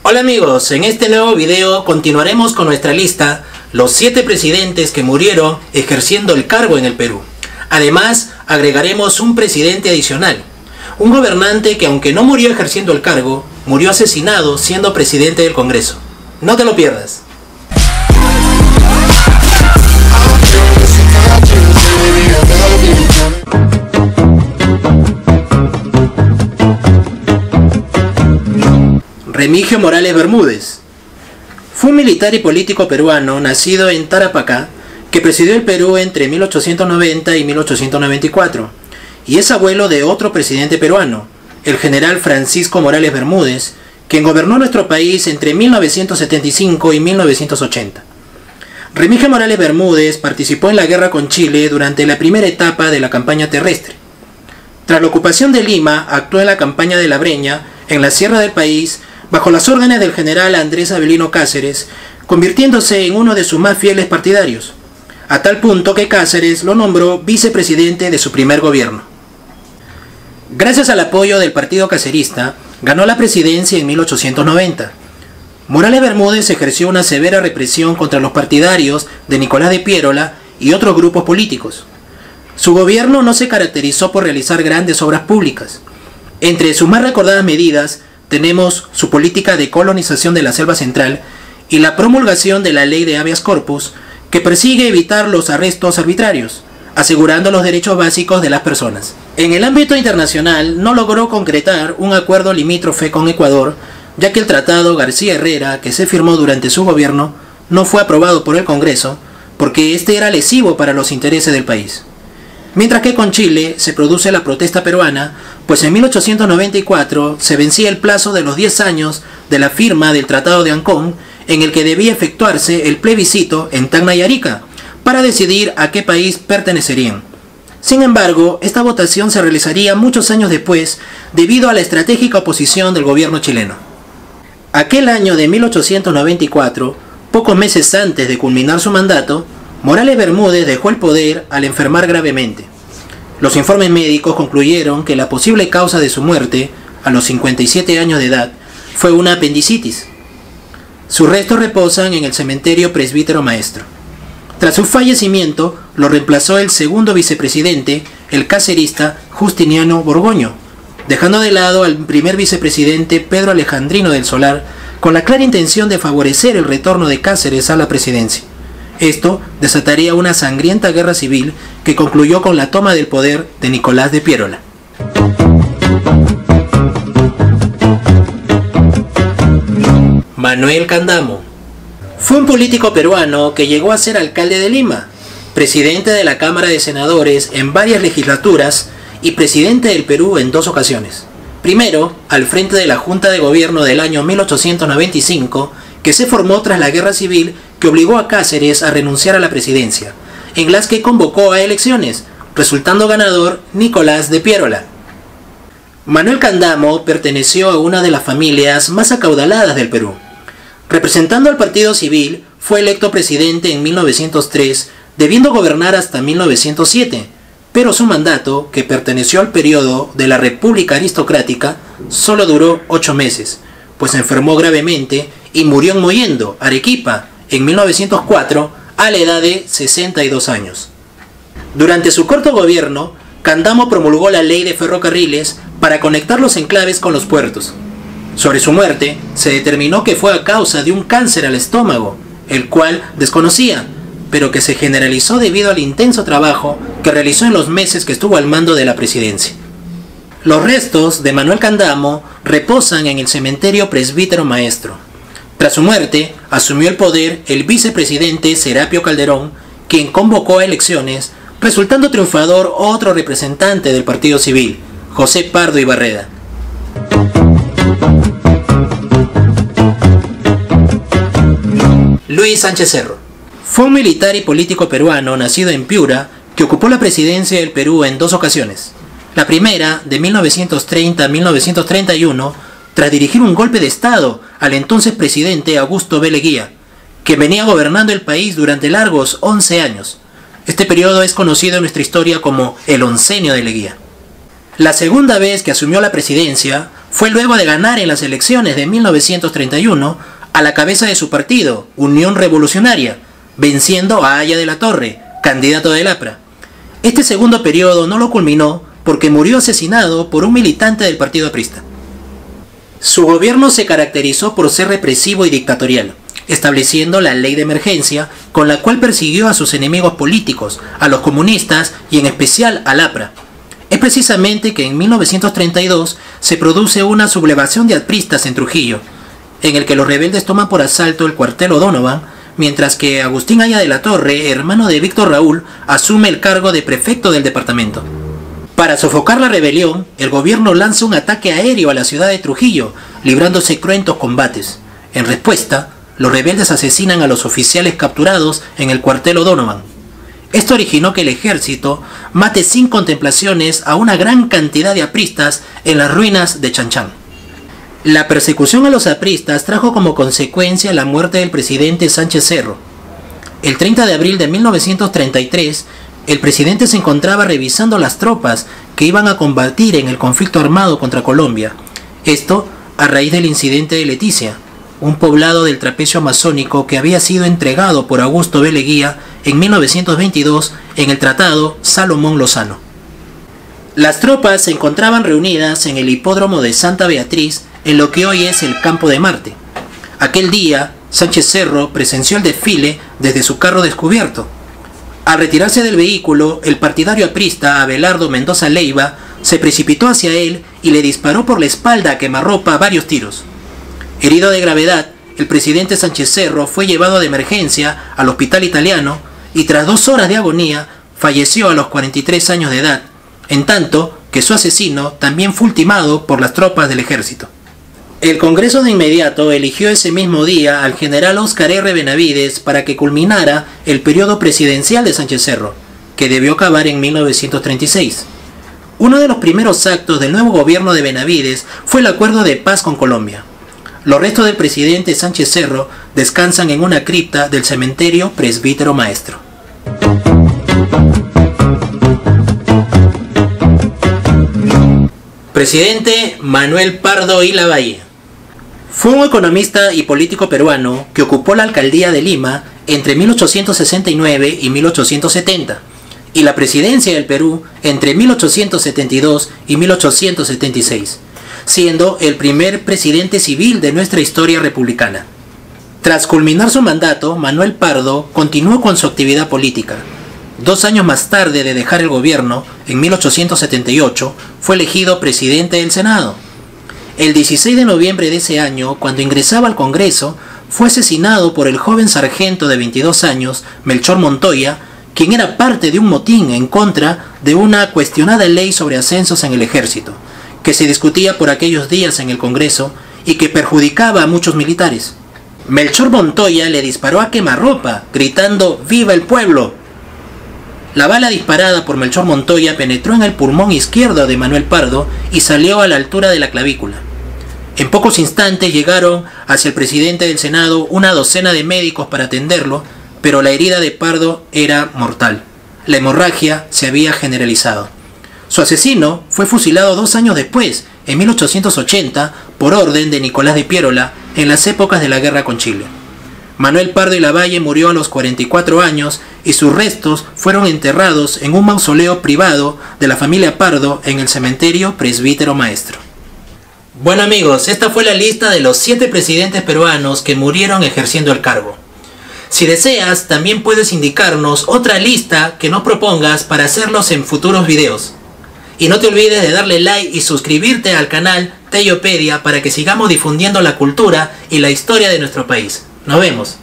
Hola amigos, en este nuevo video continuaremos con nuestra lista los 7 presidentes que murieron ejerciendo el cargo en el Perú. Además, agregaremos un presidente adicional, un gobernante que aunque no murió ejerciendo el cargo, murió asesinado siendo presidente del Congreso. No te lo pierdas. Remigio Morales Bermúdez fue un militar y político peruano nacido en Tarapacá que presidió el Perú entre 1890 y 1894 y es abuelo de otro presidente peruano, el general Francisco Morales Bermúdez, quien gobernó nuestro país entre 1975 y 1980. Remigio Morales Bermúdez participó en la guerra con Chile durante la primera etapa de la campaña terrestre. Tras la ocupación de Lima, actuó en la campaña de La Breña, en la sierra del país, bajo las órdenes del general Andrés Avelino Cáceres, convirtiéndose en uno de sus más fieles partidarios, a tal punto que Cáceres lo nombró vicepresidente de su primer gobierno. Gracias al apoyo del partido cacerista, ganó la presidencia en 1890. Morales Bermúdez ejerció una severa represión contra los partidarios de Nicolás de Piérola y otros grupos políticos. Su gobierno no se caracterizó por realizar grandes obras públicas. Entre sus más recordadas medidas tenemos su política de colonización de la selva central y la promulgación de la ley de habeas corpus, que persigue evitar los arrestos arbitrarios, asegurando los derechos básicos de las personas. En el ámbito internacional no logró concretar un acuerdo limítrofe con Ecuador, ya que el Tratado García Herrera, que se firmó durante su gobierno, no fue aprobado por el Congreso, porque este era lesivo para los intereses del país. Mientras que con Chile se produce la protesta peruana, pues en 1894 se vencía el plazo de los 10 años de la firma del Tratado de Ancón, en el que debía efectuarse el plebiscito en Tacna y Arica, para decidir a qué país pertenecerían. Sin embargo, esta votación se realizaría muchos años después, debido a la estratégica oposición del gobierno chileno. Aquel año de 1894, pocos meses antes de culminar su mandato, Morales Bermúdez dejó el poder al enfermar gravemente. Los informes médicos concluyeron que la posible causa de su muerte, a los 57 años de edad, fue una apendicitis. Sus restos reposan en el cementerio Presbítero Maestro. Tras su fallecimiento, lo reemplazó el segundo vicepresidente, el cacerista Justiniano Borgoño, dejando de lado al primer vicepresidente Pedro Alejandrino del Solar, con la clara intención de favorecer el retorno de Cáceres a la presidencia. Esto desataría una sangrienta guerra civil que concluyó con la toma del poder de Nicolás de Piérola. Manuel Candamo fue un político peruano que llegó a ser alcalde de Lima, presidente de la Cámara de Senadores en varias legislaturas y presidente del Perú en 2 ocasiones. Primero, al frente de la Junta de Gobierno del año 1895, que se formó tras la Guerra Civil que obligó a Cáceres a renunciar a la presidencia, en las que convocó a elecciones, resultando ganador Nicolás de Piérola. Manuel Candamo perteneció a una de las familias más acaudaladas del Perú. Representando al Partido Civil, fue electo presidente en 1903, debiendo gobernar hasta 1907, pero su mandato, que perteneció al periodo de la República Aristocrática, solo duró 8 meses, pues se enfermó gravemente y murió en Mollendo, Arequipa, en 1904, a la edad de 62 años. Durante su corto gobierno, Candamo promulgó la ley de ferrocarriles para conectar los enclaves con los puertos. Sobre su muerte, se determinó que fue a causa de un cáncer al estómago, el cual desconocía, pero que se generalizó debido al intenso trabajo que realizó en los meses que estuvo al mando de la presidencia. Los restos de Manuel Candamo reposan en el cementerio Presbítero Maestro. Tras su muerte, asumió el poder el vicepresidente Serapio Calderón, quien convocó a elecciones, resultando triunfador otro representante del Partido Civil, José Pardo Ibarreda. Luis Sánchez Cerro fue un militar y político peruano nacido en Piura que ocupó la presidencia del Perú en 2 ocasiones. La primera, de 1930 a 1931, tras dirigir un golpe de Estado al entonces presidente Augusto B. Leguía, que venía gobernando el país durante largos 11 años. Este periodo es conocido en nuestra historia como el Oncenio de Leguía. La segunda vez que asumió la presidencia Fue luego de ganar en las elecciones de 1931 a la cabeza de su partido, Unión Revolucionaria, venciendo a Haya de la Torre, candidato del APRA. Este segundo periodo no lo culminó porque murió asesinado por un militante del partido aprista. Su gobierno se caracterizó por ser represivo y dictatorial, estableciendo la ley de emergencia con la cual persiguió a sus enemigos políticos, a los comunistas y en especial al APRA. Es precisamente que en 1932 se produce una sublevación de apristas en Trujillo, en el que los rebeldes toman por asalto el cuartel O'Donovan, mientras que Agustín Haya de la Torre, hermano de Víctor Raúl, asume el cargo de prefecto del departamento. Para sofocar la rebelión, el gobierno lanza un ataque aéreo a la ciudad de Trujillo, librándose cruentos combates. En respuesta, los rebeldes asesinan a los oficiales capturados en el cuartel O'Donovan. Esto originó que el ejército mate sin contemplaciones a una gran cantidad de apristas en las ruinas de Chanchán. La persecución a los apristas trajo como consecuencia la muerte del presidente Sánchez Cerro. El 30 de abril de 1933, el presidente se encontraba revisando las tropas que iban a combatir en el conflicto armado contra Colombia. Esto a raíz del incidente de Leticia, un poblado del trapecio amazónico que había sido entregado por Augusto B. Leguía en 1922 en el Tratado Salomón-Lozano. Las tropas se encontraban reunidas en el hipódromo de Santa Beatriz, en lo que hoy es el Campo de Marte. Aquel día, Sánchez Cerro presenció el desfile desde su carro descubierto. Al retirarse del vehículo, el partidario aprista Abelardo Mendoza Leiva se precipitó hacia él y le disparó por la espalda a quemarropa varios tiros. Herido de gravedad, el presidente Sánchez Cerro fue llevado de emergencia al hospital italiano y tras 2 horas de agonía falleció a los 43 años de edad, en tanto que su asesino también fue ultimado por las tropas del ejército. El Congreso de inmediato eligió ese mismo día al general Óscar R. Benavides para que culminara el periodo presidencial de Sánchez Cerro, que debió acabar en 1936. Uno de los primeros actos del nuevo gobierno de Benavides fue el acuerdo de paz con Colombia. Los restos del presidente Sánchez Cerro descansan en una cripta del cementerio Presbítero Maestro. Presidente Manuel Pardo y Lavalle. Fue un economista y político peruano que ocupó la alcaldía de Lima entre 1869 y 1870 y la presidencia del Perú entre 1872 y 1876, siendo el primer presidente civil de nuestra historia republicana. Tras culminar su mandato, Manuel Pardo continuó con su actividad política. 2 años más tarde de dejar el gobierno, en 1878, fue elegido presidente del Senado. El 16 de noviembre de ese año, cuando ingresaba al Congreso, fue asesinado por el joven sargento de 22 años, Melchor Montoya, quien era parte de un motín en contra de una cuestionada ley sobre ascensos en el ejército, que se discutía por aquellos días en el Congreso y que perjudicaba a muchos militares. Melchor Montoya le disparó a quemarropa, gritando ¡Viva el pueblo! La bala disparada por Melchor Montoya penetró en el pulmón izquierdo de Manuel Pardo y salió a la altura de la clavícula. En pocos instantes llegaron hacia el presidente del Senado una docena de médicos para atenderlo, pero la herida de Pardo era mortal. La hemorragia se había generalizado. Su asesino fue fusilado 2 años después, en 1880, por orden de Nicolás de Piérola, en las épocas de la guerra con Chile. Manuel Pardo y Lavalle murió a los 44 años y sus restos fueron enterrados en un mausoleo privado de la familia Pardo en el cementerio Presbítero Maestro. Bueno amigos, esta fue la lista de los 7 presidentes peruanos que murieron ejerciendo el cargo. Si deseas, también puedes indicarnos otra lista que nos propongas para hacerlos en futuros videos. Y no te olvides de darle like y suscribirte al canal Tellopedia para que sigamos difundiendo la cultura y la historia de nuestro país. Nos vemos.